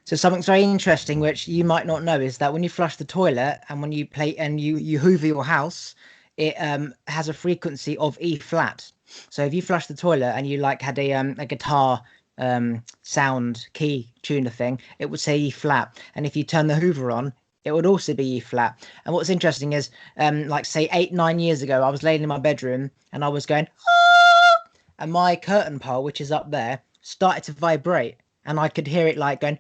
So something very interesting, which you might not know, is that when you flush the toilet and when you play and you hoover your house, it has a frequency of E flat. So if you flush the toilet and you like had a guitar sound key tuner thing, it would say E flat. And if you turn the hoover on, it would also be E flat. And what's interesting is like say 8, 9 years ago, I was laying in my bedroom and I was going, "Ah!" And my curtain pole, which is up there, started to vibrate. And I could hear it like going,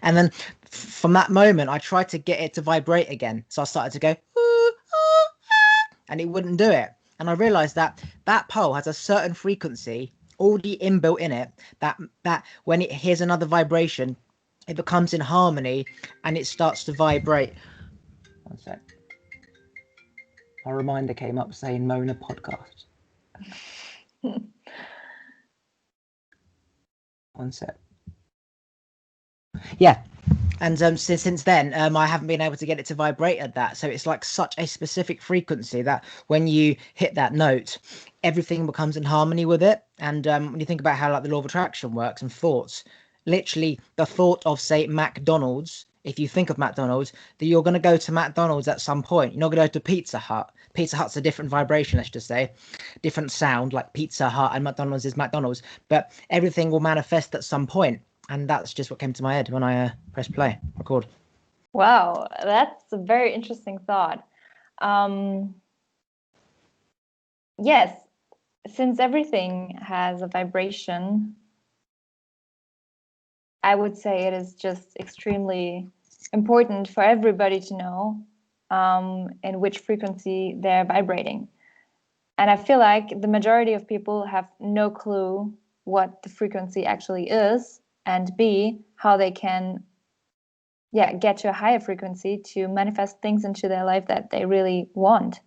and then from that moment, I tried to get it to vibrate again. So I started to go, and it wouldn't do it. And I realized that that pole has a certain frequency already inbuilt in it that when it hears another vibration, it becomes in harmony and it starts to vibrate. One sec. My reminder came up saying Mona podcast. One sec. Yeah. And since then, I haven't been able to get it to vibrate at that. So it's like such a specific frequency that when you hit that note, everything becomes in harmony with it. And when you think about how like the law of attraction works and thoughts, literally the thought of say McDonald's, if you think of McDonald's, that you're going to go to McDonald's at some point. You're not going to go to Pizza Hut. Pizza Hut's a different vibration, let's just say, different sound, like Pizza Hut, and McDonald's is McDonald's. But everything will manifest at some point. And that's just what came to my head when I pressed play, record. Wow, that's a very interesting thought. Yes, since everything has a vibration, I would say it is just extremely important for everybody to know in which frequency they're vibrating. And I feel like the majority of people have no clue what the frequency actually is, and B, how they can get to a higher frequency to manifest things into their life that they really want.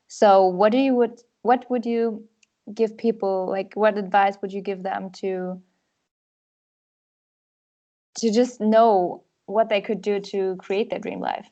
So what would you give people, like what advice would you give them to just know what they could do to create their dream life?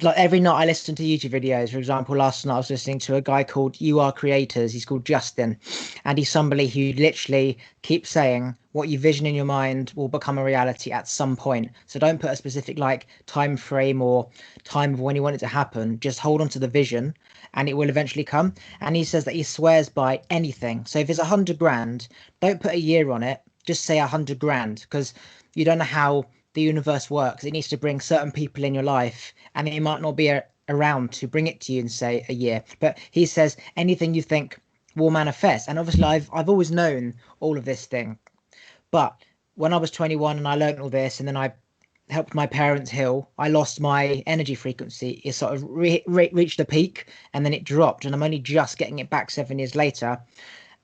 Like every night I listen to YouTube videos. For example, last night I was listening to a guy called You Are Creators. He's called Justin, and he's somebody who literally keeps saying what you vision in your mind will become a reality at some point. So don't put a specific like time frame or time of when you want it to happen. Just hold on to the vision and it will eventually come. And he says that he swears by anything. So if it's 100 grand, don't put a year on it. Just say 100 grand, because you don't know how the universe works. It needs to bring certain people in your life, and it might not be around to bring it to you in say a year. But he says anything you think will manifest. And obviously I've always known all of this thing, but when I was 21 and I learned all this, and then I helped my parents heal, I lost my energy frequency. It sort of reached a peak and then it dropped, and I'm only just getting it back 7 years later.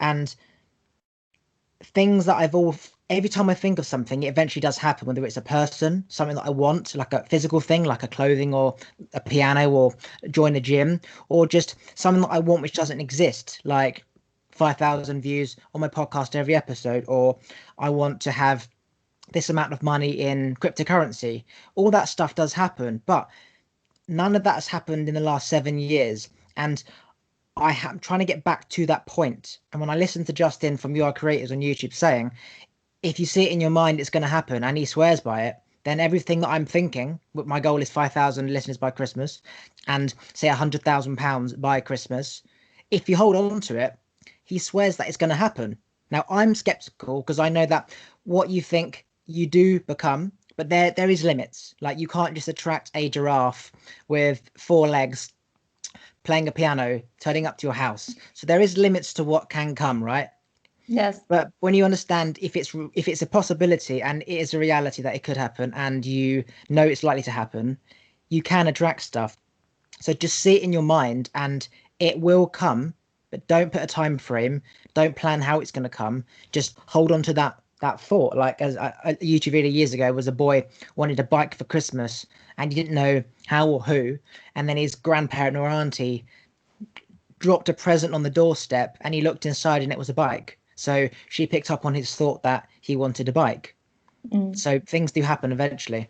And things that every time I think of something, it eventually does happen, whether it's a person, something that I want, like a physical thing, like a clothing or a piano or join a gym, or just something that I want which doesn't exist, like 5,000 views on my podcast every episode, or I want to have this amount of money in cryptocurrency. All that stuff does happen, but none of that has happened in the last 7 years. And I'm trying to get back to that point. And when I listen to Justin from You Are Creators on YouTube saying, if you see it in your mind, it's going to happen, and he swears by it, then everything that I'm thinking, my goal is 5,000 listeners by Christmas and say £100,000 by Christmas. If you hold on to it, he swears that it's going to happen. Now, I'm skeptical because I know that what you think you do become, but there is limits. Like you can't just attract a giraffe with 4 legs playing a piano, turning up to your house. So there is limits to what can come, right? Yes. But when you understand if it's a possibility and it is a reality that it could happen, and you know it's likely to happen, you can attract stuff. So just see it in your mind and it will come, but don't put a time frame. Don't plan how it's going to come. Just hold on to that thought. Like as a YouTube video years ago was a boy wanted a bike for Christmas and he didn't know how or who, and then his grandparent or auntie dropped a present on the doorstep and he looked inside and it was a bike. So she picked up on his thought that he wanted a bike. So things do happen eventually.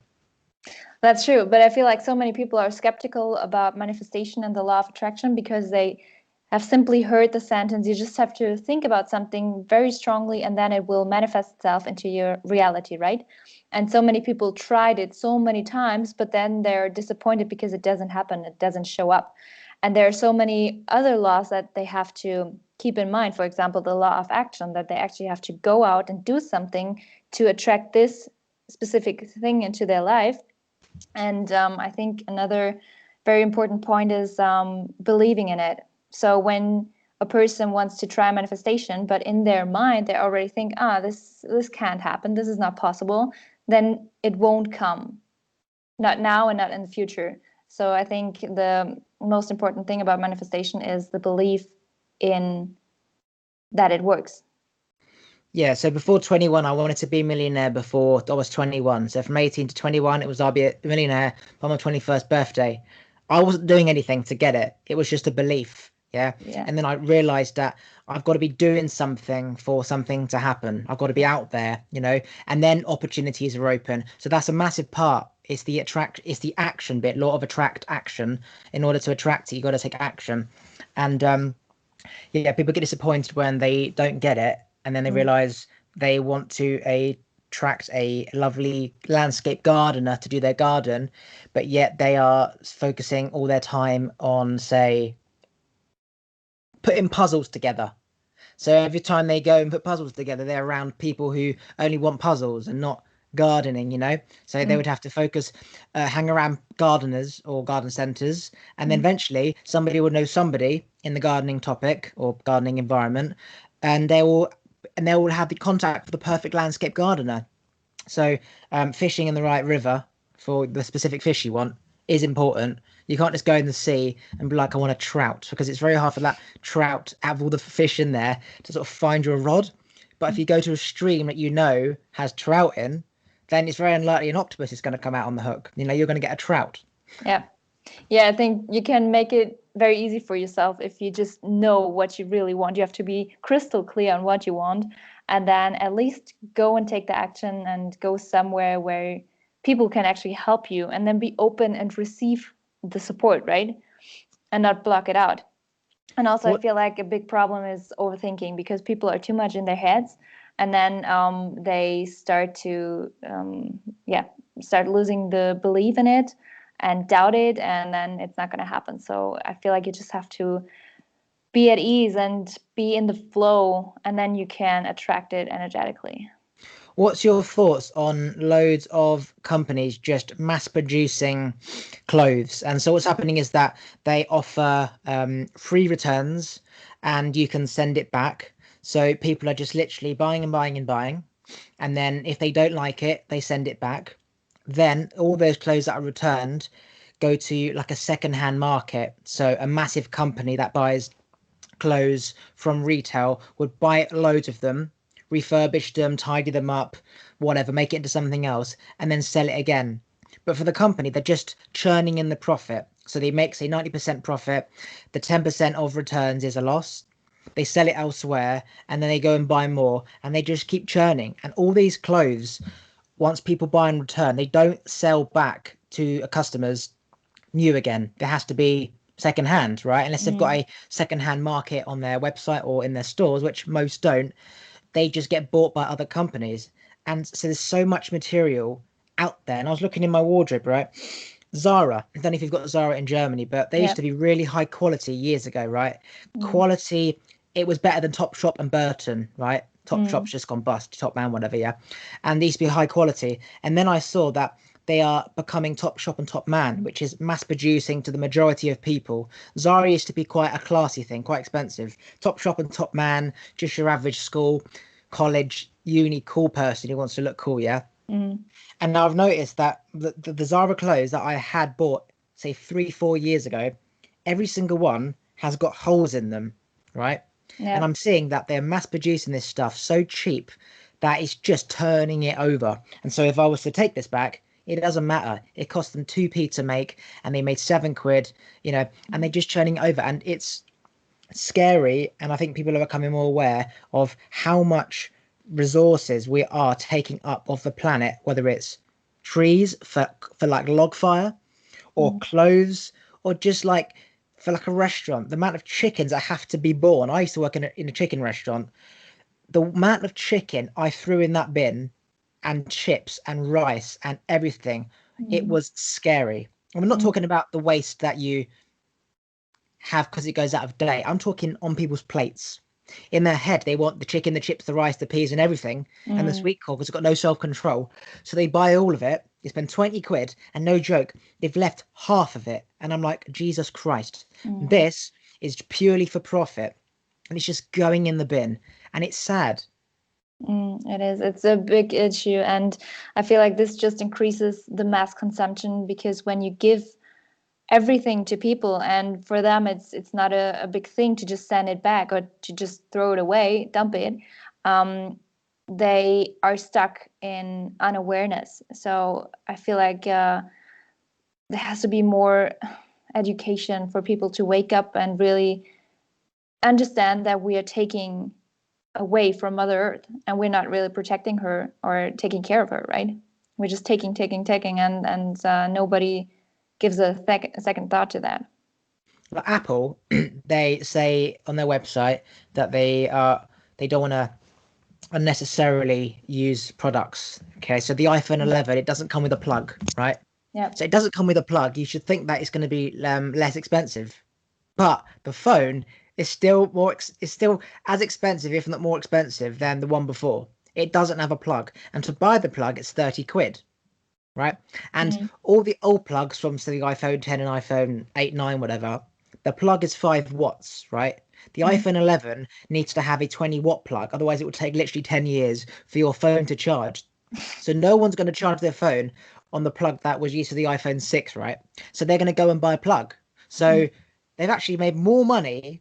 That's true. But I feel like so many people are skeptical about manifestation and the law of attraction because they have simply heard the sentence. You just have to think about something very strongly, and then it will manifest itself into your reality, right? And so many people tried it so many times, but then they're disappointed because it doesn't happen, it doesn't show up. And there are so many other laws that they have to keep in mind. For example, the law of action, that they actually have to go out and do something to attract this specific thing into their life. And I think another very important point is believing in it. So when a person wants to try manifestation, but in their mind they already think, this can't happen, this is not possible, then it won't come, not now and not in the future. So I think the most important thing about manifestation is the belief in that it works. Yeah, so before 21, I wanted to be a millionaire before I was 21. So from 18 to 21, it was I'll be a millionaire by my 21st birthday. I wasn't doing anything to get it. It was just a belief. Yeah. Yeah. And then I realized that I've got to be doing something for something to happen. I've got to be out there, and then opportunities are open. So that's a massive part. It's the action bit, law of attract action. In order to attract it, you got to take action. And yeah, people get disappointed when they don't get it, and then they realize they want to attract a lovely landscape gardener to do their garden, but yet they are focusing all their time on, say, putting puzzles together. So every time they go and put puzzles together, they're around people who only want puzzles and not gardening. So they would have to focus, hang around gardeners or garden centers, and then eventually somebody will know somebody in the gardening topic or gardening environment, and they will have the contact for the perfect landscape gardener. So fishing in the right river for the specific fish you want is important. You can't just go in the sea and be like, I want a trout, because it's very hard for that trout, out of all the fish in there, to sort of find your rod. But if you go to a stream that has trout in, then it's very unlikely an octopus is going to come out on the hook. You're going to get a trout. Yeah. I think you can make it very easy for yourself if you just know what you really want. You have to be crystal clear on what you want, and then at least go and take the action and go somewhere where people can actually help you, and then be open and receive the support, right? And not block it out. And also, I feel like a big problem is overthinking, because people are too much in their heads, and then they start to start losing the belief in it and doubt it, and then it's not going to happen. So I feel like you just have to be at ease and be in the flow, and then you can attract it energetically. What's your thoughts on loads of companies just mass producing clothes? And so what's happening is that they offer free returns, and you can send it back. So people are just literally buying and buying and buying. And then if they don't like it, they send it back. Then all those clothes that are returned go to like a second-hand market. So a massive company that buys clothes from retail would buy loads of them, refurbish them, tidy them up, whatever, make it into something else, and then sell it again. But for the company, they're just churning in the profit. So they make, say, 90% profit. The 10% of returns is a loss. They sell it elsewhere, and then they go and buy more, and they just keep churning. And all these clothes, once people buy and return, they don't sell back to customers new again. There has to be second hand, right? Unless they've got a second hand market on their website or in their stores, which most don't. They just get bought by other companies. And so there's so much material out there. And I was looking in my wardrobe, right? Zara, I don't know if you've got Zara in Germany, but they used to be really high quality years ago, right? Quality, it was better than Topshop and Burton, right? Topshop's just gone bust, Top Man, whatever, yeah. And these be high quality. And then I saw that they are becoming Topshop and Top Man, which is mass producing to the majority of people. Zara used to be quite a classy thing, quite expensive. Topshop and Top Man, just your average school, college, uni, cool person who wants to look cool, yeah. And now I've noticed that the Zara clothes that I had bought, say 3-4 years ago, every single one has got holes in them, right? And I'm seeing that they're mass producing this stuff so cheap that it's just turning it over. And so if I was to take this back, it doesn't matter. It cost them 2p to make, and they made 7 quid, and they're just churning over. And it's scary. And I think people are becoming more aware of how much resources we are taking up of the planet, whether it's trees for like log fire, or clothes, or just like for like a restaurant, the amount of chickens that have to be born. I used to work in a chicken restaurant. The amount of chicken I threw in that bin and chips and rice and everything, it Mm. was scary. And we're not Mm. talking about the waste that you have because it goes out of date. I'm talking on people's plates. In their head, they want the chicken, the chips, the rice, the peas, and everything, and the Mm. sweet corn because it's got no self-control. So they buy all of it. They spend 20 quid, and no joke, they've left half of it. And I'm like, Jesus Christ, Mm. this is purely for profit, and it's just going in the bin, and it's sad. It is. It's a big issue, and I feel like this just increases the mass consumption because when you give everything to people, and for them it's not a big thing to just send it back or to just throw it away, dump it. They are stuck in unawareness. So I feel like there has to be more education for people to wake up and really understand that we are taking away from Mother Earth and we're not really protecting her or taking care of her, right? We're just taking, and nobody gives a second thought to that. Like Apple, they say on their website that they don't want to unnecessarily use products. Okay, so the iPhone 11, it doesn't come with a plug, right? Yeah. So it doesn't come with a plug. You should think that it's going to be less expensive, but the phone is still it's still as expensive, if not more expensive, than the one before. It doesn't have a plug, and to buy the plug, it's 30 quid, right? And Mm. all the old plugs from say the iPhone 10 and iPhone 8, 9, whatever, the plug is 5 watts, right? The Mm. iPhone 11 needs to have a 20-watt plug, otherwise it would take literally 10 years for your phone to charge. So no one's going to charge their phone on the plug that was used to the iPhone 6, right? So they're going to go and buy a plug. Mm. So they've actually made more money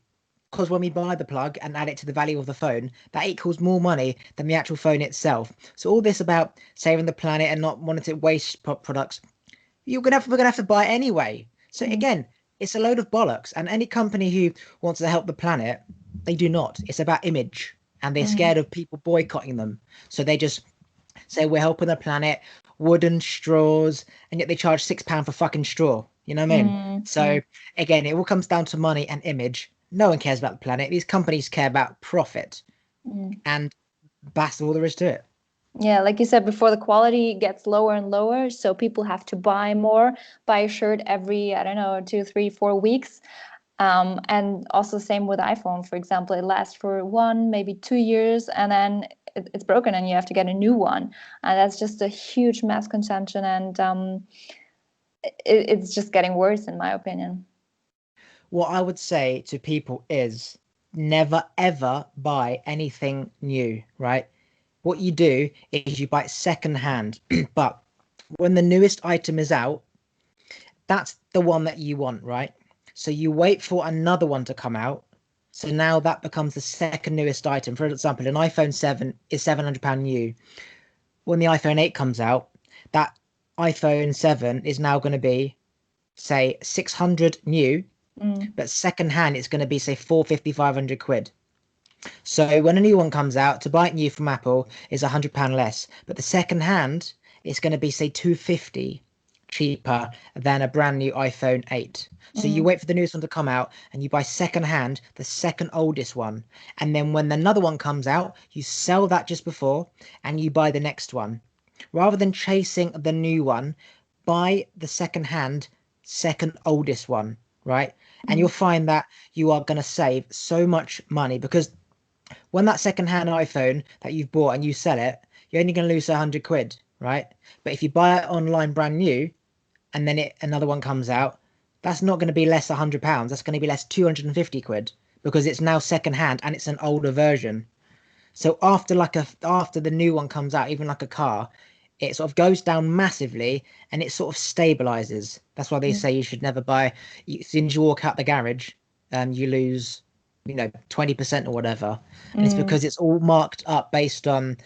because when we buy the plug and add it to the value of the phone, that equals more money than the actual phone itself. So all this about saving the planet and not wanting to waste products, we're gonna have to buy it anyway. So Mm. again, it's a load of bollocks. And any company who wants to help the planet, they do not. It's about image, and they're Mm. scared of people boycotting them. So they just say we're helping the planet, wooden straws, and yet they charge £6 for fucking straw. You know what I mean? Mm. Mm. So again, it all comes down to money and image. No one cares about the planet. These companies care about profit, Mm. and that's all there is to it. Yeah, like you said before, the quality gets lower and lower, so people have to buy more, buy a shirt every, I don't know, 2, 3, 4 weeks. And also same with iPhone, for example, it lasts for 1, maybe 2 years, and then it's broken, and you have to get a new one. And that's just a huge mass consumption, and it's just getting worse, in my opinion. What I would say to people is never ever buy anything new, right? What you do is you buy it second hand, but when the newest item is out, that's the one that you want, right? So you wait for another one to come out. So now that becomes the second newest item. For example, an iPhone 7 is £700 new. When the iPhone 8 comes out, that iPhone 7 is now going to be, say, 600 new, Mm. but second hand it's going to be, say, 450, 500 quid. So when a new one comes out, to buy it new from Apple is £100 less, but the second hand it's going to be, say, 250 cheaper than a brand new iPhone 8. So you Mm. wait for the newest one to come out and you buy second hand the second oldest one, and then when another one comes out you sell that just before and you buy the next one. Rather than chasing the new one, buy the second hand second oldest one, right? And you'll Mm. find that you are going to save so much money, because when that second-hand iPhone that you've bought and you sell it, you're only going to lose 100 quid, right? But if you buy it online brand new and then another one comes out, that's not going to be less £100. That's going to be less 250 quid, because it's now second-hand and it's an older version. So after the new one comes out, even like a car, it sort of goes down massively and it sort of stabilizes. That's why they Mm. say you should never buy. As soon as you walk out the garage, you lose, 20% or whatever, and it's Mm. because it's all marked up based on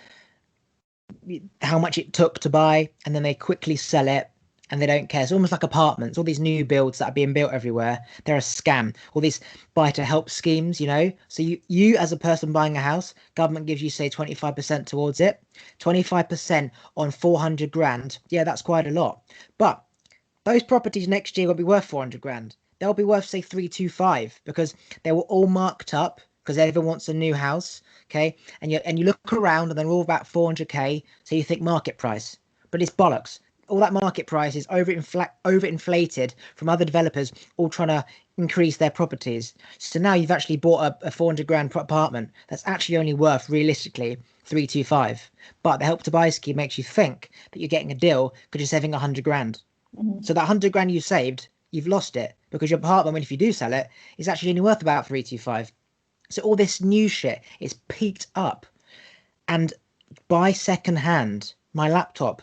how much it took to buy, and then they quickly sell it and they don't care. It's almost like apartments. All these new builds that are being built everywhere, they're a scam. All these buy to help schemes. So you as a person buying a house, government gives you say 25% towards it. 25% on 400 grand. Yeah, that's quite a lot. But those properties next year will be worth 400 grand. they'll be worth say 325 because they were all marked up because everyone wants a new house. Okay, and you look around and they're all about 400k, so you think market price, but it's bollocks. All that market price is overinflated from other developers all trying to increase their properties. So now you've actually bought a 400 grand apartment that's actually only worth realistically 325. But the Help to Buy scheme makes you think that you're getting a deal because you're saving 100 grand. Mm-hmm. So that 100 grand you saved, you've lost it because your apartment, if you do sell it, is actually only worth about 325. So all this new shit is peaked up. And buy second hand, my laptop,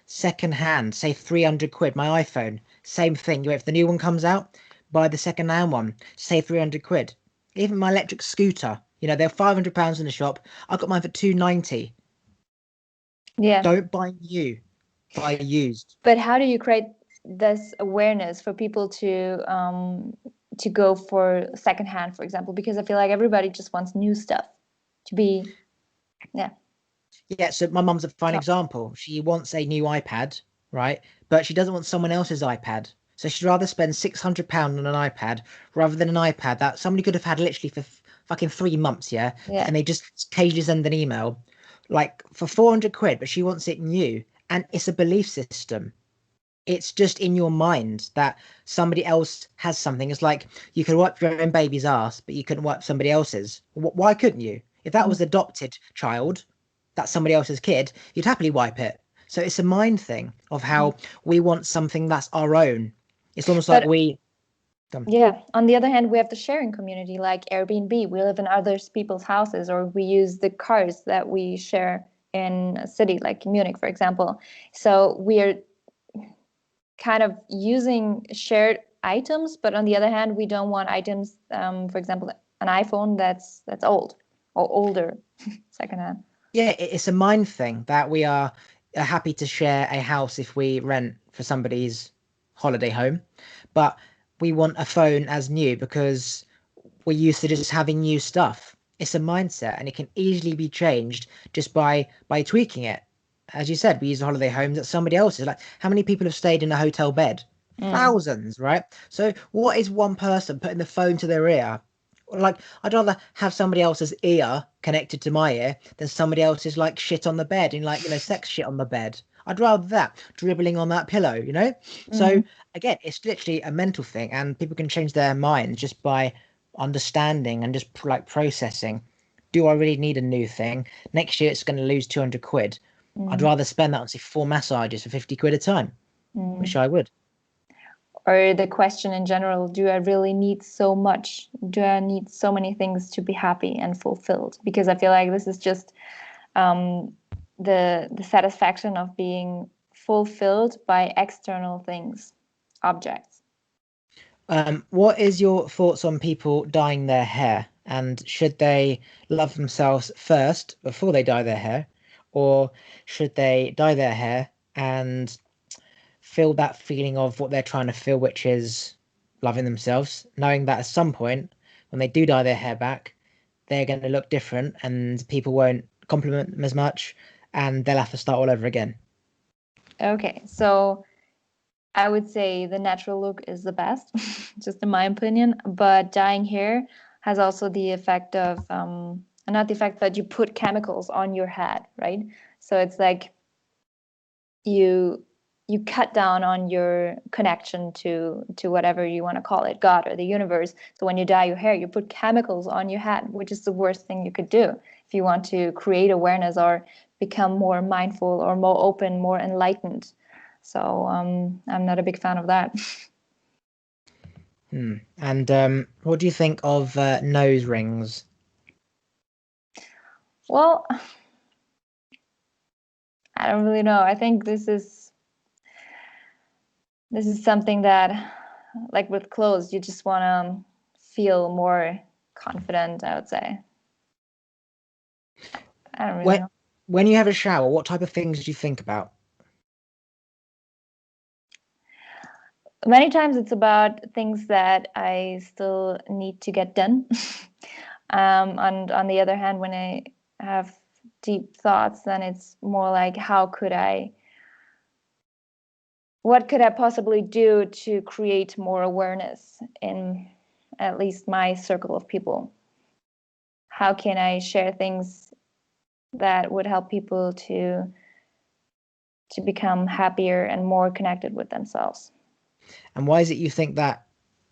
second hand, say 300 quid, my iPhone, same thing. If the new one comes out, buy the second hand one, say 300 quid. Even my electric scooter, they're £500 in the shop. I got mine for 290. Yeah. Don't buy new, buy used. But how do you create this awareness for people to go for secondhand, for example? Because I feel like everybody just wants new stuff to be, yeah. Yeah, so my mum's a fine example. She wants a new iPad, right? But she doesn't want someone else's iPad. So she'd rather spend £600 on an iPad rather than an iPad that somebody could have had literally for fucking 3 months, yeah? Yeah. And they just occasionally send an email, like for 400 quid, but she wants it new. And it's a belief system. It's just in your mind that somebody else has something. It's like you could wipe your own baby's ass, but you couldn't wipe somebody else's. Why couldn't you? If that was adopted child, that's somebody else's kid, you'd happily wipe it. So it's a mind thing of how we want something that's our own. It's almost like yeah. On the other hand, we have the sharing community like Airbnb. We live in other people's houses, or we use the cars that we share in a city like Munich, for example. So we are kind of using shared items, but on the other hand, we don't want items, for example, an iPhone that's old or older, secondhand. Yeah, it's a mind thing that we are happy to share a house if we rent for somebody's holiday home, but we want a phone as new because we're used to just having new stuff. It's a mindset and it can easily be changed just by tweaking it. As you said, we use holiday homes at somebody else's. Like, how many people have stayed in a hotel bed? Thousands, right? So what is one person putting the phone to their ear? Like, I'd rather have somebody else's ear connected to my ear than somebody else's like shit on the bed and like, sex shit on the bed. I'd rather that dribbling on that pillow. So again, it's literally a mental thing and people can change their minds just by understanding and just like processing. Do I really need a new thing? Next year it's going to lose 200 quid. I'd rather spend that on say 4 massages for 50 quid a time, which I would. Or the question in general, do I really need so much? Do I need so many things to be happy and fulfilled? Because I feel like this is just the satisfaction of being fulfilled by external things, objects. What is your thoughts on people dyeing their hair? And should they love themselves first before they dye their hair? Or should they dye their hair and feel that feeling of what they're trying to feel, which is loving themselves, knowing that at some point when they do dye their hair back, they're going to look different and people won't compliment them as much and they'll have to start all over again. Okay, so I would say the natural look is the best, just in my opinion. But dyeing hair has also the effect of, not the effect, but you put chemicals on your head, right? So it's like you cut down on your connection to whatever you want to call it, God or the universe. So when you dye your hair, you put chemicals on your head, which is the worst thing you could do if you want to create awareness or become more mindful or more open, more enlightened. So I'm not a big fan of that. And what do you think of nose rings? Well, I don't really know. I think this is something that, like with clothes, you just want to feel more confident, I would say. I don't really know. When you have a shower, what type of things do you think about? Many times it's about things that I still need to get done. And on the other hand, when I have deep thoughts, then it's more like, how could I what could I possibly do to create more awareness in at least my circle of people? How can I share things that would help people to become happier and more connected with themselves? And why is it you think that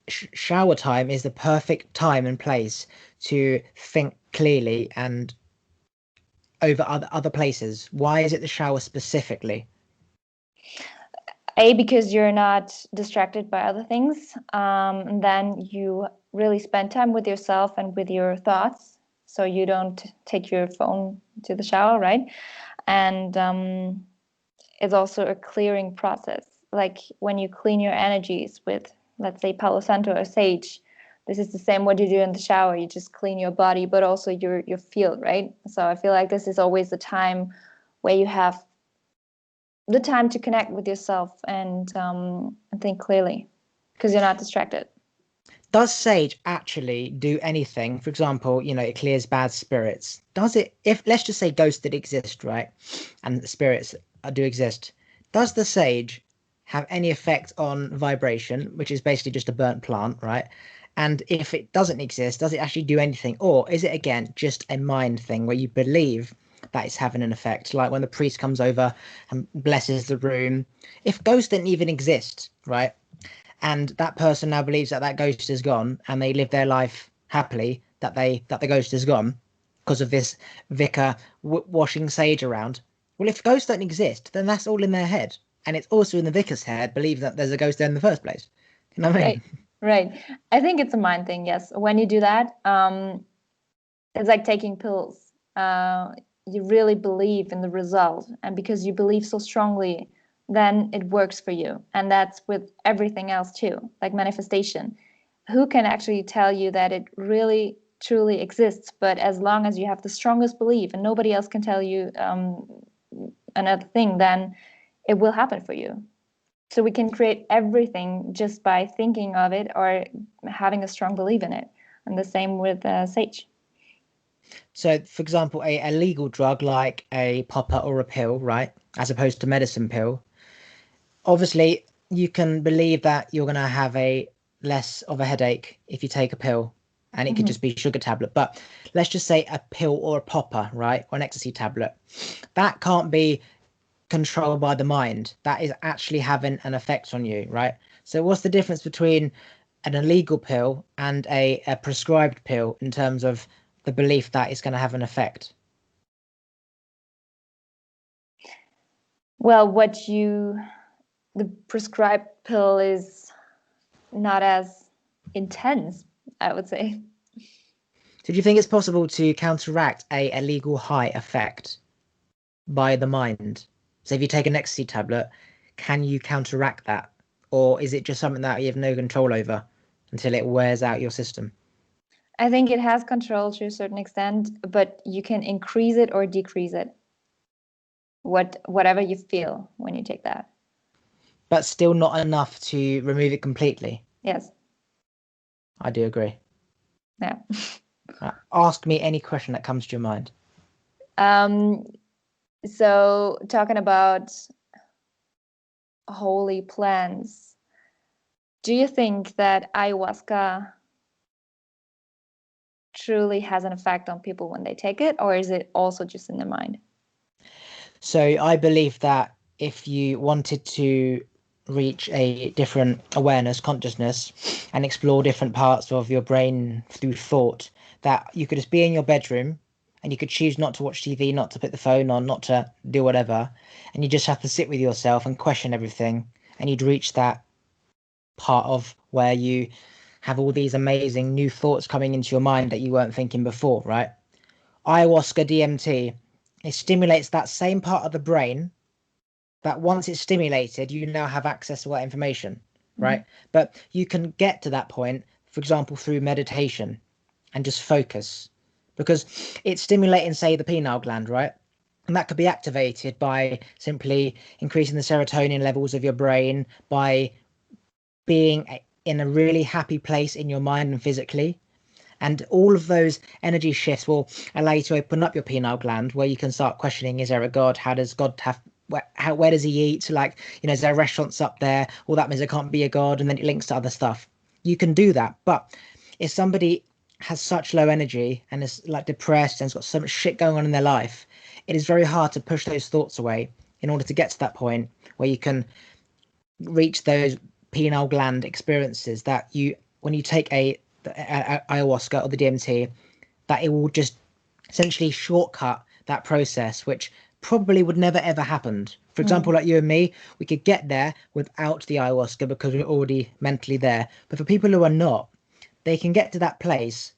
shower time is the perfect time and place to think clearly and over other places? Why is it the shower specifically? Because you're not distracted by other things. And then you really spend time with yourself and with your thoughts. So you don't take your phone to the shower, right? And it's also a clearing process. Like when you clean your energies with, let's say, Palo Santo or sage, this is the same what you do in the shower. You just clean your body, but also your field, right? So I feel like this is always the time where you have the time to connect with yourself and think clearly because you're not distracted. Does sage actually do anything? For example, it clears bad spirits. Does it, if let's just say ghosts did exist, right? And spirits do exist. Does the sage have any effect on vibration, which is basically just a burnt plant, right? And if it doesn't exist, does it actually do anything? Or is it again just a mind thing where you believe that it's having an effect? Like when the priest comes over and blesses the room. If ghosts didn't even exist, right? And that person now believes that that ghost is gone and they live their life happily, that the ghost is gone because of this vicar washing sage around. Well, if ghosts don't exist, then that's all in their head, and it's also in the vicar's head, believe that there's a ghost there in the first place. You know what I mean? Right. I think it's a mind thing. Yes, when you do that, it's like taking pills. You really believe in the result, and because you believe so strongly, then it works for you. And that's with everything else too, like manifestation. Who can actually tell you that it really truly exists? But as long as you have the strongest belief and nobody else can tell you another thing, then it will happen for you. So we can create everything just by thinking of it or having a strong belief in it. And the same with sage. So, for example, a legal drug like a popper or a pill, right, as opposed to medicine pill, obviously you can believe that you're going to have a less of a headache if you take a pill, and it could just be sugar tablet. But let's just say a pill or a popper, right, or an ecstasy tablet, that can't be controlled by the mind. That is actually having an effect on you, right? So what's the difference between an illegal pill and a prescribed pill in terms of the belief that it's going to have an effect? Well, the prescribed pill is not as intense, I would say. So do you think it's possible to counteract a illegal high effect by the mind? So if you take an ecstasy tablet, can you counteract that? Or is it just something that you have no control over until it wears out your system? I think it has control to a certain extent, but you can increase it or decrease it. Whatever you feel when you take that. But still not enough to remove it completely. Yes. I do agree. Yeah. Ask me any question that comes to your mind. So talking about holy plants, do you think that ayahuasca truly has an effect on people when they take it, or is it also just in their mind? So I believe that if you wanted to reach a different awareness, consciousness, and explore different parts of your brain through thought, that you could just be in your bedroom and you could choose not to watch TV, not to put the phone on, not to do whatever, and you just have to sit with yourself and question everything, and you'd reach that part of where you have all these amazing new thoughts coming into your mind that you weren't thinking before, right? Ayahuasca DMT, it stimulates that same part of the brain that once it's stimulated, you now have access to that information, right? But you can get to that point, for example, through meditation and just focus because it's stimulating, say, the pineal gland, right? And that could be activated by simply increasing the serotonin levels of your brain, by being in a really happy place in your mind and physically. And all of those energy shifts will allow you to open up your pineal gland where you can start questioning, is there a God? How does God have where does he eat? Like, is there restaurants up there? All that means there can't be a god, and then it links to other stuff. You can do that, but if somebody has such low energy and is like depressed and has got so much shit going on in their life, it is very hard to push those thoughts away in order to get to that point where you can reach those pineal gland experiences that when you take a ayahuasca or the DMT, that it will just essentially shortcut that process, which probably would never ever happened. For example, like you and me, we could get there without the ayahuasca because we're already mentally there. But for people who are not, they can get to that place,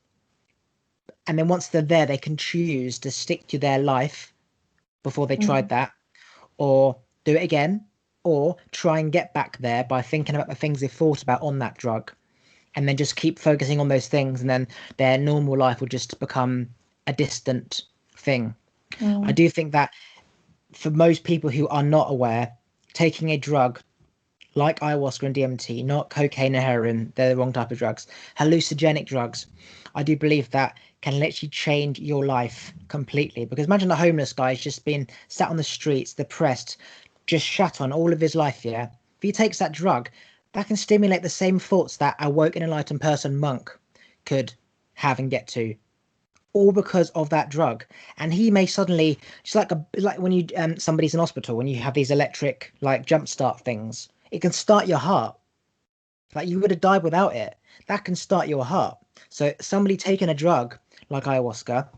and then once they're there, they can choose to stick to their life before they tried that, or do it again, or try and get back there by thinking about the things they thought about on that drug, and then just keep focusing on those things, and then their normal life will just become a distant thing. I do think that for most people who are not aware, taking a drug like ayahuasca and DMT, not cocaine and heroin, they're the wrong type of drugs, hallucinogenic drugs, I do believe that can literally change your life completely. Because imagine a homeless guy who's just been sat on the streets, depressed, just shut on all of his life, yeah? If he takes that drug, that can stimulate the same thoughts that a woke and enlightened person monk could have and get to, all because of that drug. And he may suddenly, just like when you somebody's in hospital, when you have these electric like jump start things, it can start your heart. Like you would have died without it. That can start your heart. So somebody taking a drug like ayahuasca,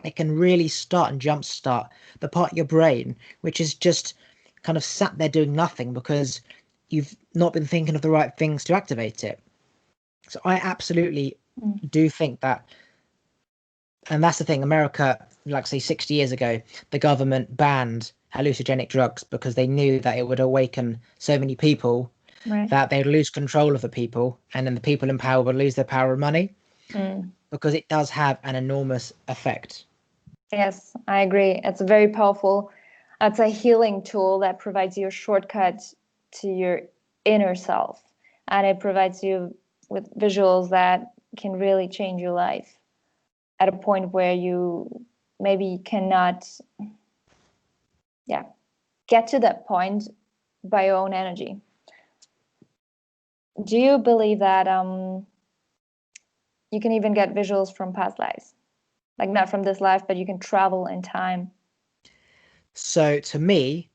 it can really start and jump start the part of your brain which is just kind of sat there doing nothing because you've not been thinking of the right things to activate it. So I absolutely do think that. And that's the thing, America, like say 60 years ago, the government banned hallucinogenic drugs because they knew that it would awaken so many people that they'd lose control of the people, and then the people in power would lose their power and money, because it does have an enormous effect. Yes, I agree. It's a very powerful, it's a healing tool that provides you a shortcut to your inner self, and it provides you with visuals that can really change your life at a point where you maybe cannot get to that point by your own energy. Do you believe that you can even get visuals from past lives? Like not from this life, but you can travel in time? So to me,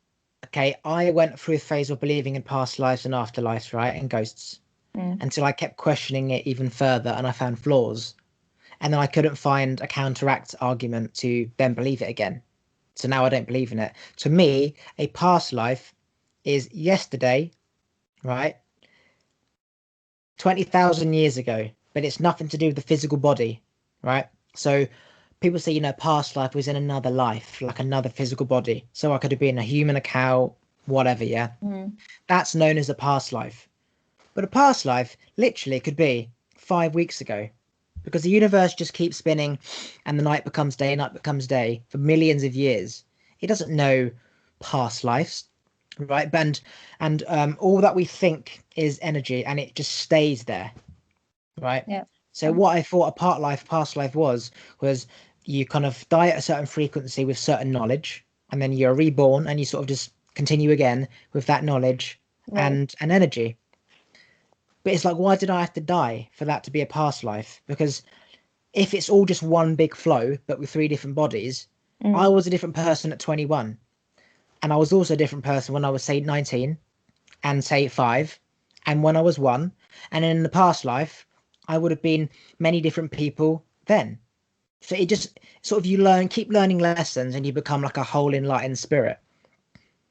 okay, I went through a phase of believing in past lives and afterlives, right, and ghosts, until I kept questioning it even further and I found flaws. And then I couldn't find a counteract argument to then believe it again. So now I don't believe in it. To me, a past life is yesterday, right? 20,000 years ago, but it's nothing to do with the physical body, right? So people say, past life was in another life, like another physical body. So I could have been a human, a cow, whatever, yeah? That's known as a past life. But a past life literally could be 5 weeks ago, because the universe just keeps spinning and the night becomes day, night becomes day for millions of years. It doesn't know past lives, right? And all that we think is energy, and it just stays there, right? Yeah. So what I thought a past life was you kind of die at a certain frequency with certain knowledge, and then you're reborn and you sort of just continue again with that knowledge and energy. But it's like, why did I have to die for that to be a past life? Because if it's all just one big flow, but with 3 different bodies, I was a different person at 21. And I was also a different person when I was, say, 19 and, say, 5, and when I was 1. And in the past life, I would have been many different people then. So it just sort of, keep learning lessons, and you become like a whole enlightened spirit.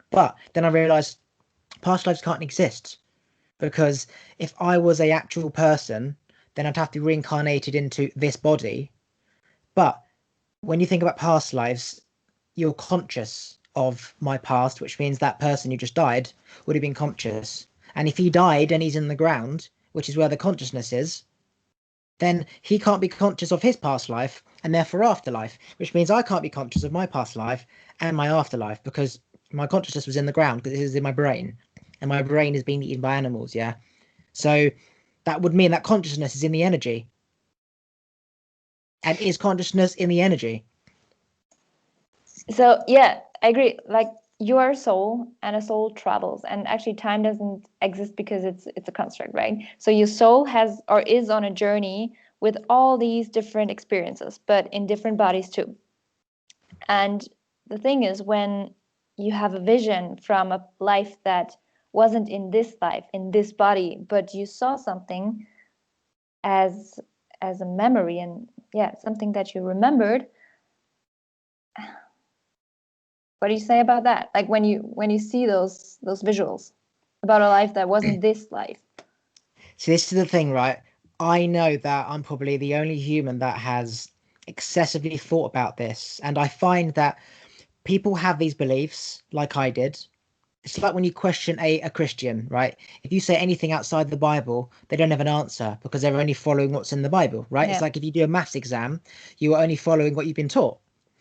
But then I realized past lives can't exist, because if I was a actual person, then I'd have to be reincarnated into this body. But when you think about past lives, you're conscious of my past, which means that person who just died would have been conscious. And if he died and he's in the ground, which is where the consciousness is, then he can't be conscious of his past life and therefore afterlife, which means I can't be conscious of my past life and my afterlife, because my consciousness was in the ground, because it is in my brain, and my brain is being eaten by animals, yeah? So that would mean that consciousness is in the energy. And is consciousness in the energy? So yeah, I agree. Like you are a soul, and a soul travels, and actually time doesn't exist because it's a construct, right? So your soul has or is on a journey with all these different experiences, but in different bodies too. And the thing is, when you have a vision from a life that wasn't in this life, in this body, but you saw something as a memory, and yeah, something that you remembered, what do you say about that? Like when you see those visuals about a life that wasn't this life. See, this is the thing, right? I know that I'm probably the only human that has excessively thought about this, and I find that people have these beliefs like I did. It's like when you question a Christian, right? If you say anything outside the Bible, they don't have an answer because they're only following what's in the Bible, right? It's Yeah. like if you do a maths exam, you are only following what you've been taught.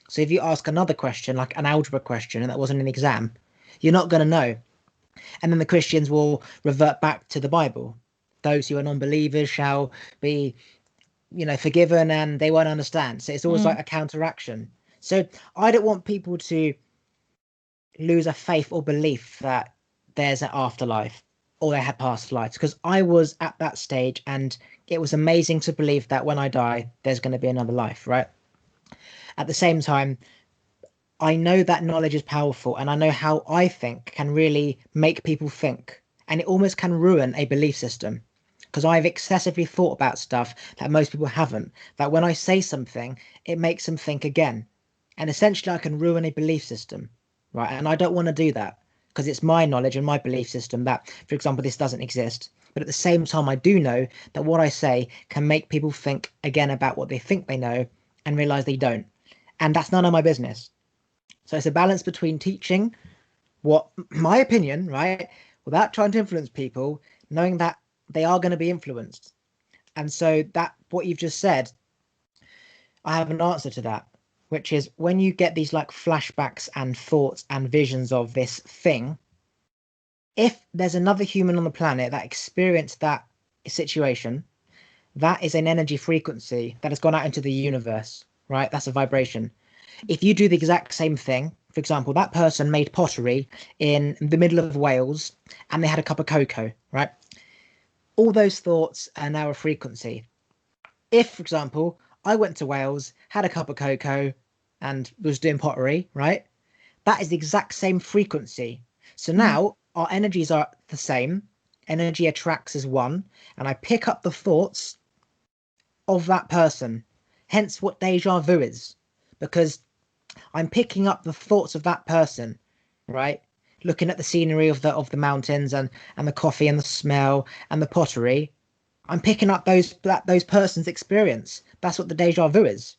So if you ask another question, like an algebra question, and that wasn't an exam, you're not going to know. And then the Christians will revert back to the Bible. Those who are non-believers shall be, forgiven, and they won't understand. So it's always like a counteraction. So I don't want people to lose a faith or belief that there's an afterlife or they had past lives, because I was at that stage and it was amazing to believe that when I die there's going to be another life, right? At the same time, I know that knowledge is powerful, and I know how I think can really make people think, and it almost can ruin a belief system, because I've excessively thought about stuff that most people haven't, that when I say something it makes them think again, and essentially I can ruin a belief system, right? And I don't want to do that, because it's my knowledge and my belief system that, for example, this doesn't exist. But at the same time, I do know that what I say can make people think again about what they think they know and realize they don't, and that's none of my business. So it's a balance between teaching what my opinion, right, without trying to influence people, knowing that they are going to be influenced. And so that what you've just said, I have an answer to that, which is when you get these like flashbacks and thoughts and visions of this thing, if there's another human on the planet that experienced that situation, that is an energy frequency that has gone out into the universe, right? That's a vibration. If you do the exact same thing, for example, that person made pottery in the middle of Wales and they had a cup of cocoa, right? All those thoughts are now a frequency. If, for example, I went to Wales, had a cup of cocoa, and was doing pottery, right? That is the exact same frequency. So now our energies are the same. Energy attracts as one, and I pick up the thoughts of that person. Hence what deja vu is. Because I'm picking up the thoughts of that person, right? Looking at the scenery of the mountains and the coffee and the smell and the pottery. I'm picking up those person's experience. That's what the deja vu is.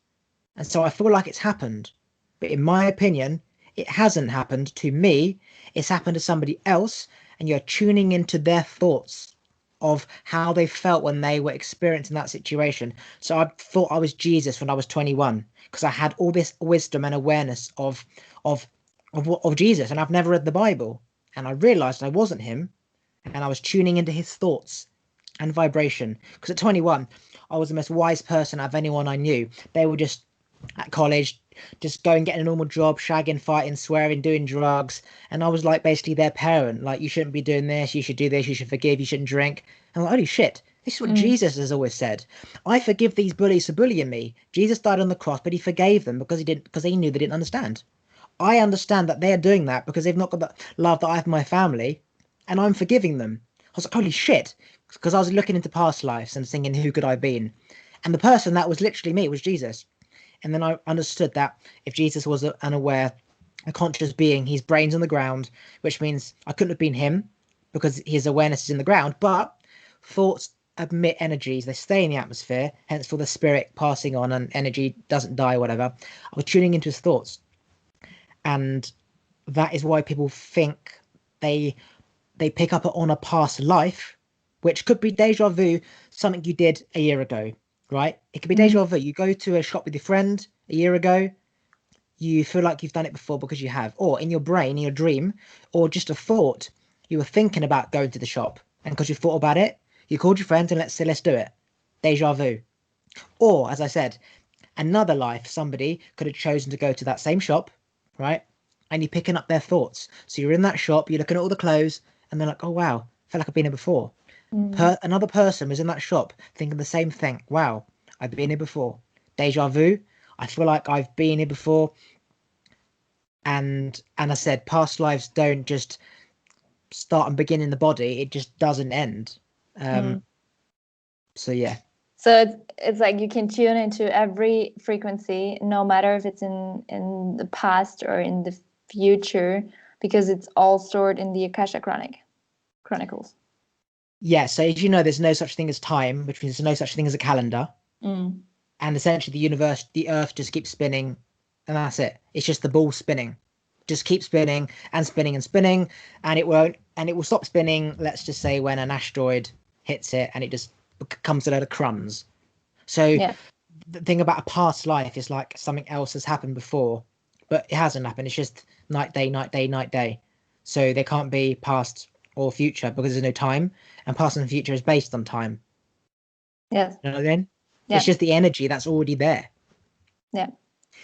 And so I feel like it's happened. But in my opinion, it hasn't happened to me. It's happened to somebody else, and you're tuning into their thoughts of how they felt when they were experiencing that situation. So I thought I was Jesus when I was 21 because I had all this wisdom and awareness of of Jesus, and I've never read the Bible, and I realized I wasn't him, and I was tuning into his thoughts and vibration. Because at 21, I was the most wise person out of anyone I knew. They were just at college, just going getting a normal job, shagging, fighting, swearing, doing drugs, and I was like basically their parent. Like, you shouldn't be doing this, you should do this, you should forgive, you shouldn't drink. And I'm like, holy shit, this is what Jesus has always said. I forgive these bullies for bullying me. Jesus died on the cross, but he forgave them because he knew they didn't understand. I understand that they're doing that because they've not got the love that I have for my family, and I'm forgiving them. I was like, holy shit, because I was looking into past lives and thinking, who could I have been? And the person that was literally me was Jesus. And then I understood that if Jesus was unaware, a conscious being, his brain's on the ground, which means I couldn't have been him because his awareness is in the ground. But thoughts emit energies, they stay in the atmosphere, hence for the spirit passing on and energy doesn't die, whatever. I was tuning into his thoughts. And that is why people think they they pick up on a past life, which could be deja vu, something you did a year ago, right? It could be deja vu. You go to a shop with your friend a year ago, you feel like you've done it before because you have, or in your brain, in your dream, or just a thought, you were thinking about going to the shop, and because you thought about it, you called your friends and let's do it. Deja vu. Or, as I said, another life, somebody could have chosen to go to that same shop, right? and you're picking up their thoughts. So you're in that shop, you're looking at all the clothes, and they're like, oh wow, I feel like I've been here before. Another person was in that shop thinking the same thing. Wow, I've been here before. Deja vu. I feel like I've been here before. And I said, past lives don't just start and begin in the body. It just doesn't end. So yeah. So it's like you can tune into every frequency, no matter if it's in the past or in the future, because it's all stored in the Akasha Chronicles. Yeah, so as you know, there's no such thing as time, which means there's no such thing as a calendar. And essentially the universe, the earth just keeps spinning, and that's it. It's just the ball spinning. Just keep spinning and spinning and spinning, and it will stop spinning, let's just say, when an asteroid hits it and it just becomes a load of crumbs. So the thing about a past life is like something else has happened before, but it hasn't happened. It's just night, day, night, day, night, day. So there can't be past or future because there's no time, and past and future is based on time. Yes. You know what I mean? Yeah. It's just the energy that's already there. Yeah.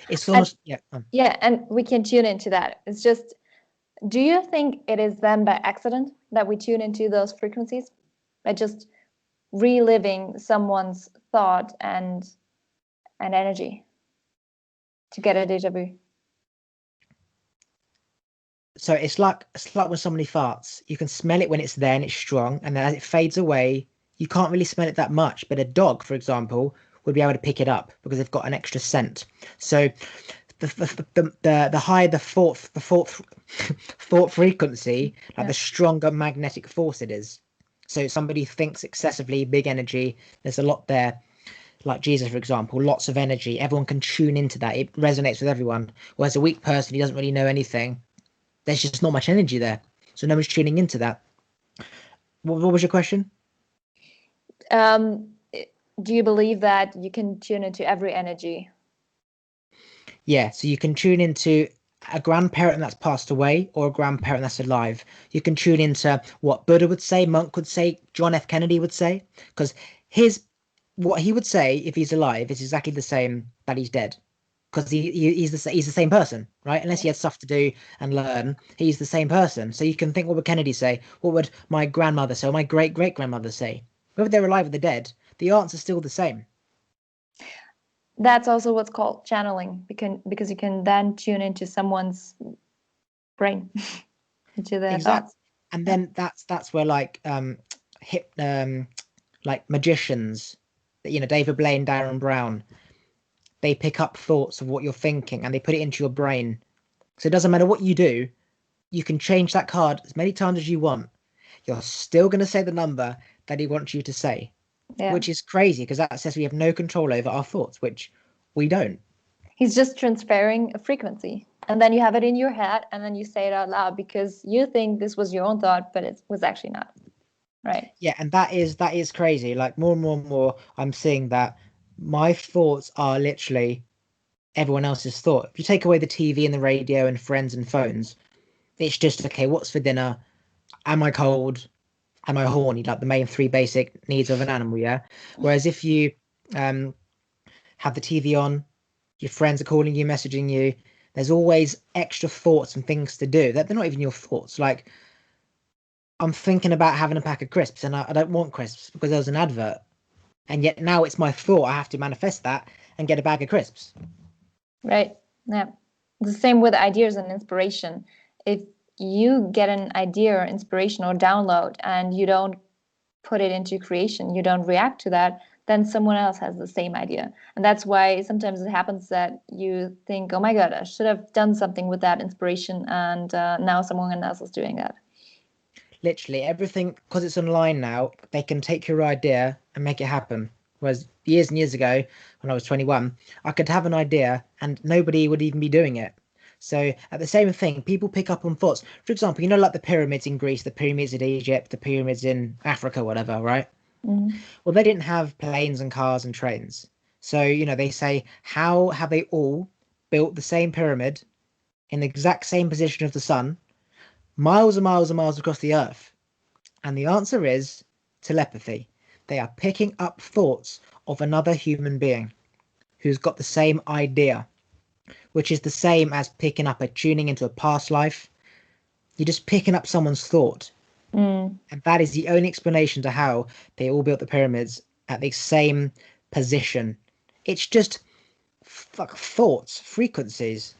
It's almost yeah, and we can tune into that. It's just, do you think it is then by accident that we tune into those frequencies? By just reliving someone's thought and energy to get a deja vu? So it's like when somebody farts. You can smell it when it's there and it's strong, and then as it fades away, you can't really smell it that much. But a dog, for example, would be able to pick it up because they've got an extra scent. So the higher the fourth thought frequency, like the stronger magnetic force it is. So somebody thinks excessively, big energy. There's a lot there. Like Jesus, for example, lots of energy. Everyone can tune into that. It resonates with everyone. Whereas a weak person, he doesn't really know anything. There's just not much energy there, so no one's tuning into that. What was your question? Do you believe that you can tune into every energy? Yeah, so you can tune into a grandparent that's passed away or a grandparent that's alive. You can tune into what Buddha would say, Monk would say, John F. Kennedy would say, because what he would say if he's alive is exactly the same that he's dead. Because he's the same person, right? Unless he had stuff to do and learn, he's the same person. So you can think, what would Kennedy say? What would my grandmother say? Or my great great grandmother say? Whether they're alive or they're dead, the answer's still the same. That's also what's called channeling, because you can then tune into someone's brain, into their thoughts. And then that's where like like magicians, David Blaine, Darren Brown, they pick up thoughts of what you're thinking and they put it into your brain. So it doesn't matter what you do, you can change that card as many times as you want. You're still going to say the number that he wants you to say, which is crazy because that says we have no control over our thoughts, which we don't. He's just transferring a frequency, and then you have it in your head, and then you say it out loud because you think this was your own thought, but it was actually not. Right. Yeah, and that is crazy. Like more and more and more, I'm seeing that my thoughts are literally everyone else's thought. If you take away the TV and the radio and friends and phones, it's just okay, what's for dinner? Am I cold? Am I horny? Like the main three basic needs of an animal, yeah. Whereas if you have the TV on, your friends are calling you, messaging you, there's always extra thoughts and things to do that they're not even your thoughts. Like I'm thinking about having a pack of crisps and I don't want crisps because there was an advert. And yet now it's my thought. I have to manifest that and get a bag of crisps. Right. Yeah. The same with ideas and inspiration. If you get an idea or inspiration or download and you don't put it into creation, you don't react to that, then someone else has the same idea. And that's why sometimes it happens that you think, oh my God, I should have done something with that inspiration. And now someone else is doing that. Literally everything, because it's online now, they can take your idea and make it happen. Whereas years and years ago, when I was 21, I could have an idea and nobody would even be doing it. So at the same thing, people pick up on thoughts. For example, like the pyramids in Greece, the pyramids in Egypt, the pyramids in Africa, whatever, right? Well, they didn't have planes and cars and trains. So, they say, how have they all built the same pyramid in the exact same position of the sun, miles and miles and miles across the earth? And the answer is telepathy. They are picking up thoughts of another human being who's got the same idea. which is the same as picking up a tuning into a past life. You're just picking up someone's thought. Mm. And that is the only explanation to how they all built the pyramids at the same position. It's just thoughts, frequencies,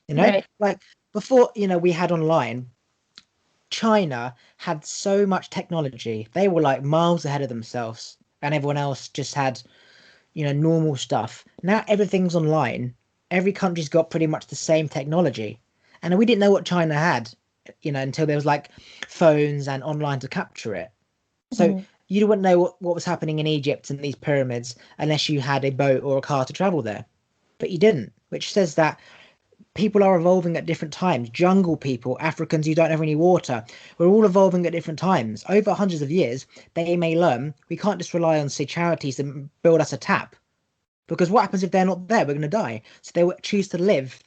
Right. like before, we had online, China had so much technology. They were like miles ahead of themselves, and everyone else just had, normal stuff. Now everything's online. Every country's got pretty much the same technology. And we didn't know what China had, until there was like phones and online to capture it. So Mm. you wouldn't know what was happening in Egypt and these pyramids unless you had a boat or a car to travel there. But you didn't, which says that people are evolving at different times. Jungle people, Africans who don't have any water, we're all evolving at different times. Over hundreds of years, they may learn we can't just rely on, say, charities that build us a tap. Because what happens if they're not there? We're going to die. So they will choose to live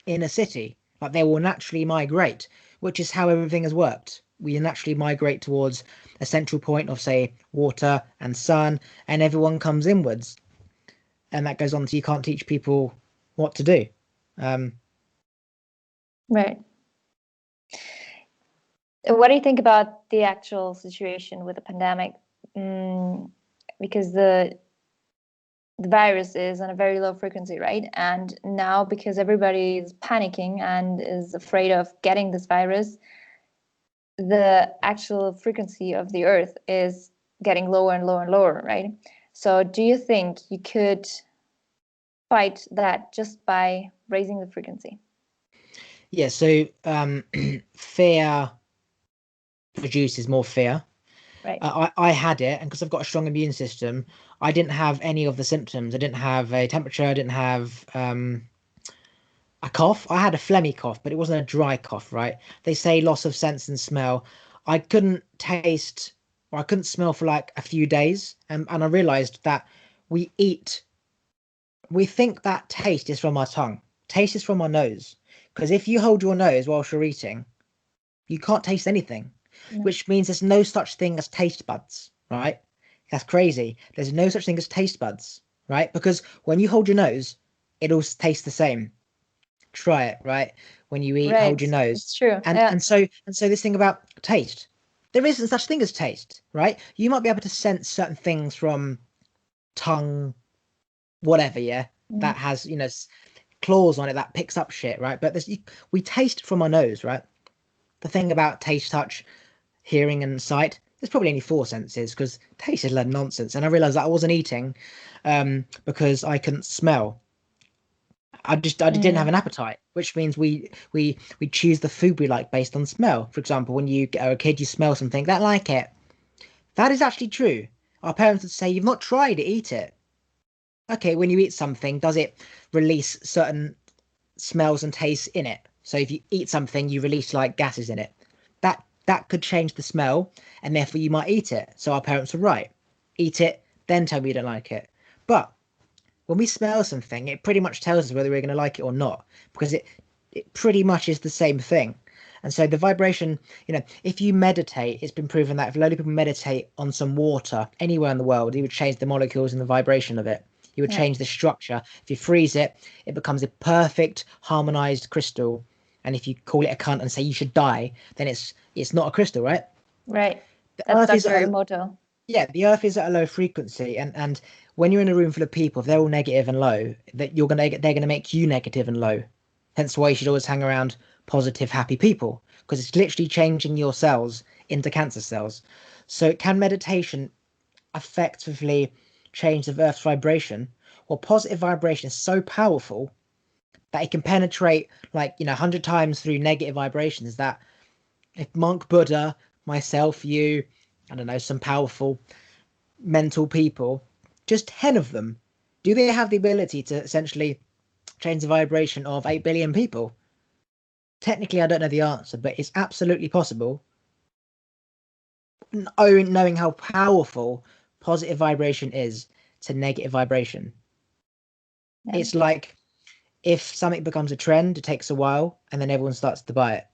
in a city. Like they will naturally migrate, which is how everything has worked. We naturally migrate towards a central point of, say, water and sun, and everyone comes inwards. And that goes on so you can't teach people what to do. Right. What do you think about the actual situation with the pandemic? Because the virus is on a very low frequency, right? And now, because everybody is panicking and is afraid of getting this virus, the actual frequency of the Earth is getting lower and lower and lower, right? So, do you think you could fight that just by raising the frequency? Yeah, so fear produces more fear. Right. I had it, and because I've got a strong immune system, I didn't have any of the symptoms. I didn't have a temperature. I didn't have a cough. I had a phlegmy cough, but it wasn't a dry cough, right? They say loss of sense and smell. I couldn't taste or I couldn't smell for like a few days, and I realized that we eat. We think that taste is from our tongue. Taste is from our nose. Because if you hold your nose whilst you're eating, you can't taste anything, No. which means there's no such thing as taste buds, right? That's crazy. There's no such thing as taste buds, right? Because when you hold your nose, it all tastes the same. Try it, right? When you eat, hold Right. your nose. It's true. And Yeah. and so and so this thing about taste. There isn't such thing as taste, right? You might be able to sense certain things from tongue, whatever, yeah, Mm. that has, claws on it that picks up shit, right? But we taste from our nose, right? The thing about taste, touch, hearing, and sight, there's probably only four senses because taste is a load of nonsense. And I realized that I wasn't eating because I couldn't smell. I just didn't have Mm. an appetite, which means we choose the food we like based on smell. For example, when you are a kid, you smell something, that like it. That is actually true. Our parents would say, "You've not tried it, eat it." Okay, when you eat something, does it release certain smells and tastes in it? So if you eat something, you release like gases in it. That could change the smell, and therefore you might eat it. So our parents were right. Eat it, then tell me you don't like it. But when we smell something, it pretty much tells us whether we're going to like it or not, because it pretty much is the same thing. And so the vibration, if you meditate, it's been proven that if a load of people meditate on some water anywhere in the world, it would change the molecules and the vibration of it. You would Yeah. change the structure. If you freeze it, it becomes a perfect harmonized crystal. And if you call it a cunt and say you should die, then it's not a crystal, right? Right. The That's earth is Dr. at a, Emoto. yeah, the earth is at a low frequency, and when you're in a room full of people, if they're all negative and low, that they're gonna make you negative and low. Hence why you should always hang around positive, happy people, because it's literally changing your cells into cancer cells. So can meditation effectively change the earth's vibration? Well, positive vibration is so powerful that it can penetrate like 100 times through negative vibrations. That if Monk Buddha, myself, you, I don't know, some powerful mental people, just 10 of them, do they have the ability to essentially change the vibration of 8 billion people? Technically, I don't know the answer, but it's absolutely possible. Knowing how powerful positive vibration is to negative vibration. Yeah. It's like if something becomes a trend, it takes a while and then everyone starts to buy it.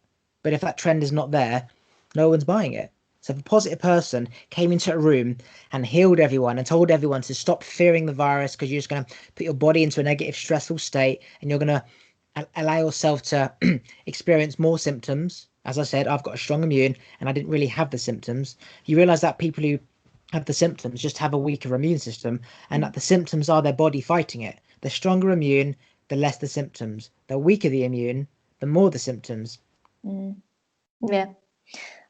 But if that trend is not there, no one's buying it. So if a positive person came into a room and healed everyone and told everyone to stop fearing the virus because you're just going to put your body into a negative, stressful state and you're going to allow yourself to experience more symptoms. As I said, I've got a strong immune and I didn't really have the symptoms. You realize that people who have the symptoms just have a weaker immune system and that the symptoms are their body fighting it. The stronger immune, the less the symptoms. The weaker the immune, the more the symptoms. Yeah.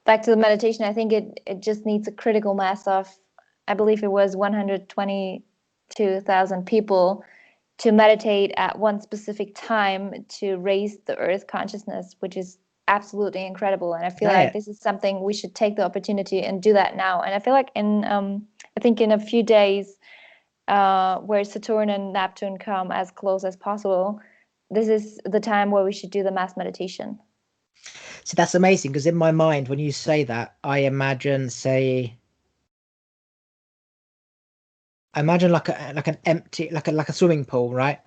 Back to the meditation, I think it just needs a critical mass of, I believe it was 122,000 people to meditate at one specific time to raise the earth consciousness, which is absolutely incredible. And I feel like this is something we should take the opportunity and do that now. And I feel like I think in a few days, where Saturn and Neptune come as close as possible, this is the time where we should do the mass meditation. So that's amazing because in my mind, when you say that, I imagine like an empty like a swimming pool, right?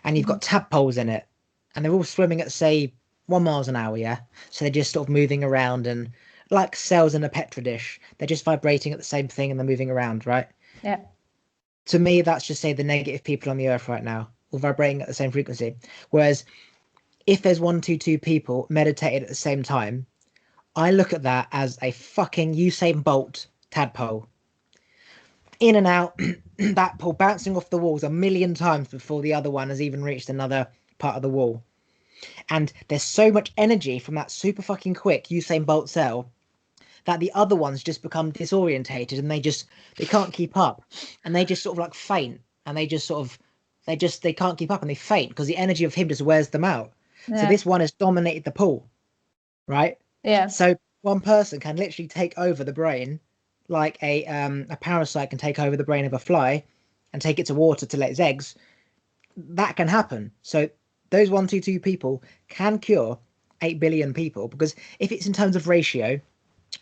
And you've got tadpoles in it, and they're all swimming at say 1 mile an hour, yeah. So they're just sort of moving around and like cells in a petri dish, they're just vibrating at the same thing and they're moving around, right? Yeah. To me, that's just say the negative people on the earth right now, all vibrating at the same frequency. Whereas if there's 122 people meditated at the same time, I look at that as a fucking Usain Bolt tadpole. In and out, that pole bouncing off the walls 1,000,000 times before the other one has even reached another part of the wall. And there's so much energy from that super fucking quick Usain Bolt cell that the other ones just become disorientated and they can't keep up, and they just sort of like faint, and they can't keep up and they faint because the energy of him just wears them out. So this one has dominated the pool, right? Yeah. So one person can literally take over the brain, like a parasite can take over the brain of a fly and take it to water to lay its eggs. That can happen. So those 122 people can cure 8 billion people, because if it's in terms of ratio,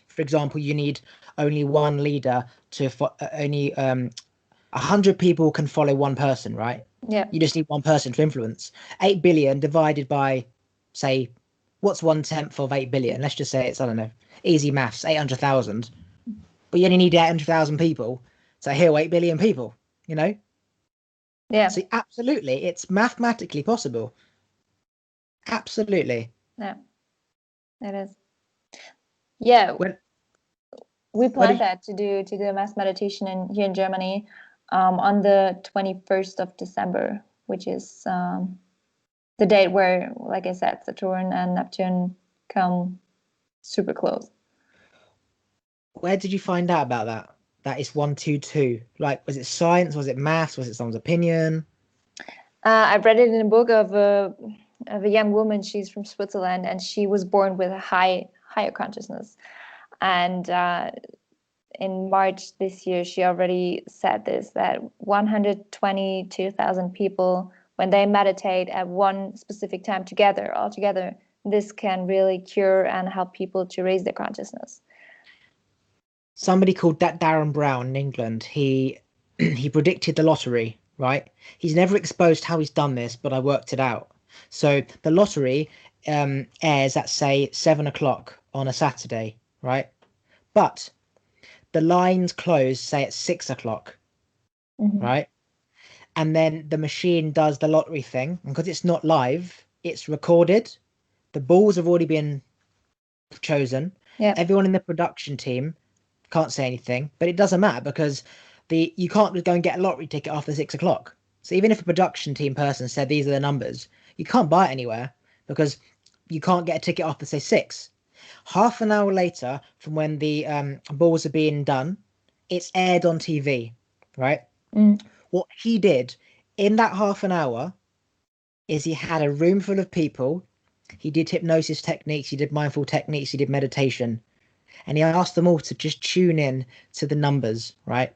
for example, you need only one leader to only 100 people can follow one person, right? Yeah. You just need one person to influence. 8 billion divided by, say, what's 1/10 of 8 billion? Let's just say it's, I don't know, easy maths, 800,000. But you only need 800,000 people to heal 8 billion people, you know? Yeah. So absolutely, it's mathematically possible. Absolutely. Yeah, it is. Yeah. We planned that to do a mass meditation here in Germany on the 21st of December, which is the date where, like I said, Saturn and Neptune come super close. Where did you find out about that? That is 122. Like, was it science? Was it maths? Was it someone's opinion? I read it in a book of a young woman. She's from Switzerland, and she was born with a higher consciousness. And in March this year, she already said this, that 122,000 people, when they meditate at one specific time all together, this can really cure and help people to raise their consciousness. Somebody called that Darren Brown in England, he predicted the lottery, right? He's never exposed how he's done this, but I worked it out. So the lottery airs at, say, 7 o'clock on a Saturday, right? But the lines close, say, at 6 o'clock, right? And then the machine does the lottery thing, and because it's not live, it's recorded. The balls have already been chosen. Yeah. Everyone in the production team can't say anything, but it doesn't matter because you can't go and get a lottery ticket after 6 o'clock. So even if a production team person said these are the numbers, you can't buy it anywhere because you can't get a ticket after, say, 6. Half an hour later from when the balls are being done, it's aired on TV, right? What he did in that half an hour is he had a room full of people. He did hypnosis techniques, he did mindful techniques, he did meditation, and he asked them all to just tune in to the numbers, right?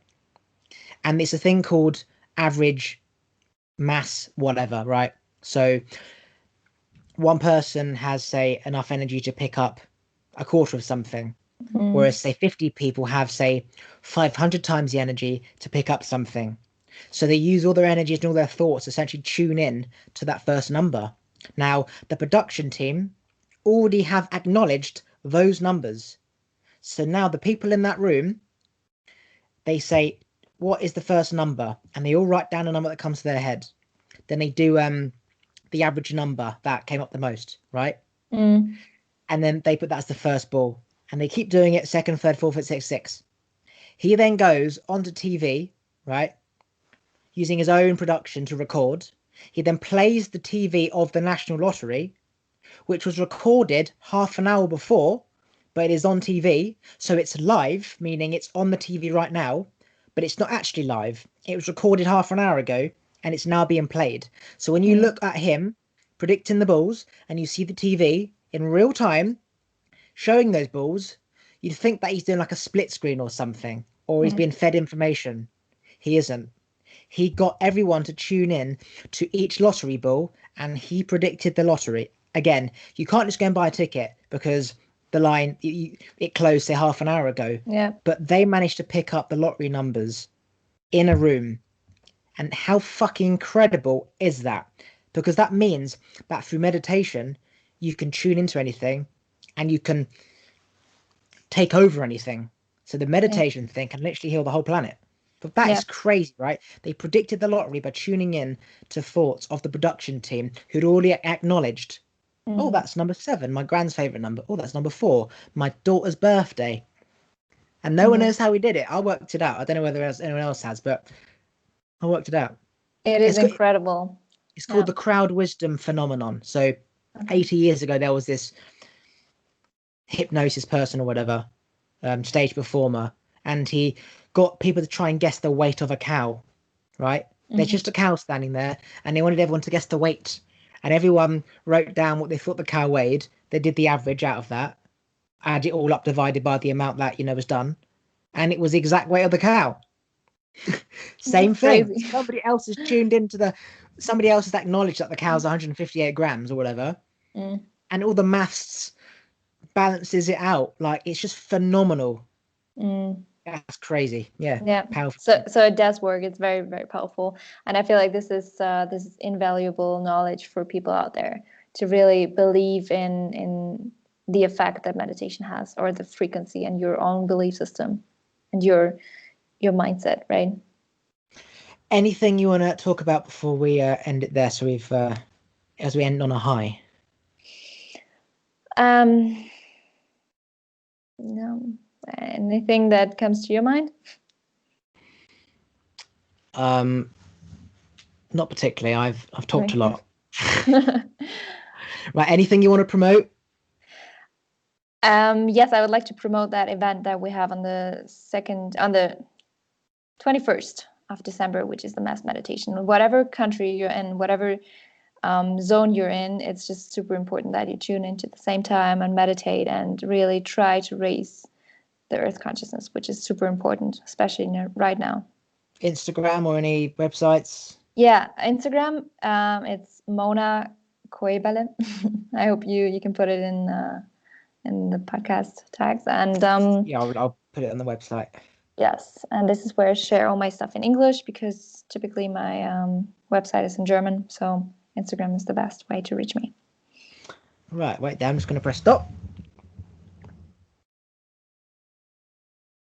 And it's a thing called average mass whatever, right? So one person has, say, enough energy to pick up a quarter of something, whereas, say, 50 people have, say, 500 times the energy to pick up something. So they use all their energies and all their thoughts to essentially tune in to that first number. Now, the production team already have acknowledged those numbers. So now the people in that room, they say, what is the first number? And they all write down a number that comes to their head. Then they do the average number that came up the most, right? Mm. And then they put that's the first ball. And they keep doing it second, third, fourth, fifth, sixth, sixth. He then goes onto TV, right? Using his own production to record. He then plays the TV of the National Lottery, which was recorded half an hour before, but it is on TV. So it's live, meaning it's on the TV right now, but it's not actually live. It was recorded half an hour ago and it's now being played. So when you look at him predicting the balls and you see the TV in real time showing those balls, you'd think that he's doing like a split screen or something, or he's being fed information. He isn't. He got everyone to tune in to each lottery ball and he predicted the lottery. Again, you can't just go and buy a ticket because the line, it closed, say, half an hour ago. Yeah. But they managed to pick up the lottery numbers in a room. And how fucking incredible is that? Because that means that through meditation, you can tune into anything and you can take over anything. So the meditation thing can literally heal the whole planet. But that is crazy, right? They predicted the lottery by tuning in to thoughts of the production team who'd already acknowledged, oh, that's number 7, my grand's favourite number. Oh, that's number 4, my daughter's birthday. And no one knows how we did it. I worked it out. I don't know whether anyone else has, but I worked it out. It is incredible. It's called the crowd wisdom phenomenon. So 80 years ago, there was this hypnosis person or whatever, stage performer, and he got people to try and guess the weight of a cow, right? There's just a cow standing there, and they wanted everyone to guess the weight. And everyone wrote down what they thought the cow weighed. They did the average out of that, add it all up, divided by the amount that, was done. And it was the exact weight of the cow. Same thing. Crazy. Somebody else has tuned into somebody else has acknowledged that the cow's 158 grams or whatever. And all the maths balances it out. Like, it's just phenomenal. That's crazy. Yeah. Powerful. So it does work. It's very, very powerful, and I feel like this is invaluable knowledge for people out there to really believe in the effect that meditation has, or the frequency, and your own belief system and your mindset, right? Anything you want to talk about before we end it there, so we've as we end on a high? No. Anything that comes to your mind? Not particularly. I've talked a lot. Right. Anything you want to promote? Yes, I would like to promote that event that we have on the 21st of December, which is the mass meditation. Whatever country you're in, whatever zone you're in, it's just super important that you tune into the same time and meditate and really try to raise the earth consciousness, which is super important, especially right now. Instagram or any websites? Yeah, Instagram. It's Mona Koebele. I hope you can put it in the podcast tags, and yeah, I'll put it on the website. Yes, and this is where I share all my stuff in English, because typically my website is in German, so Instagram is the best way to reach me. Right, wait there, I'm just going to press stop.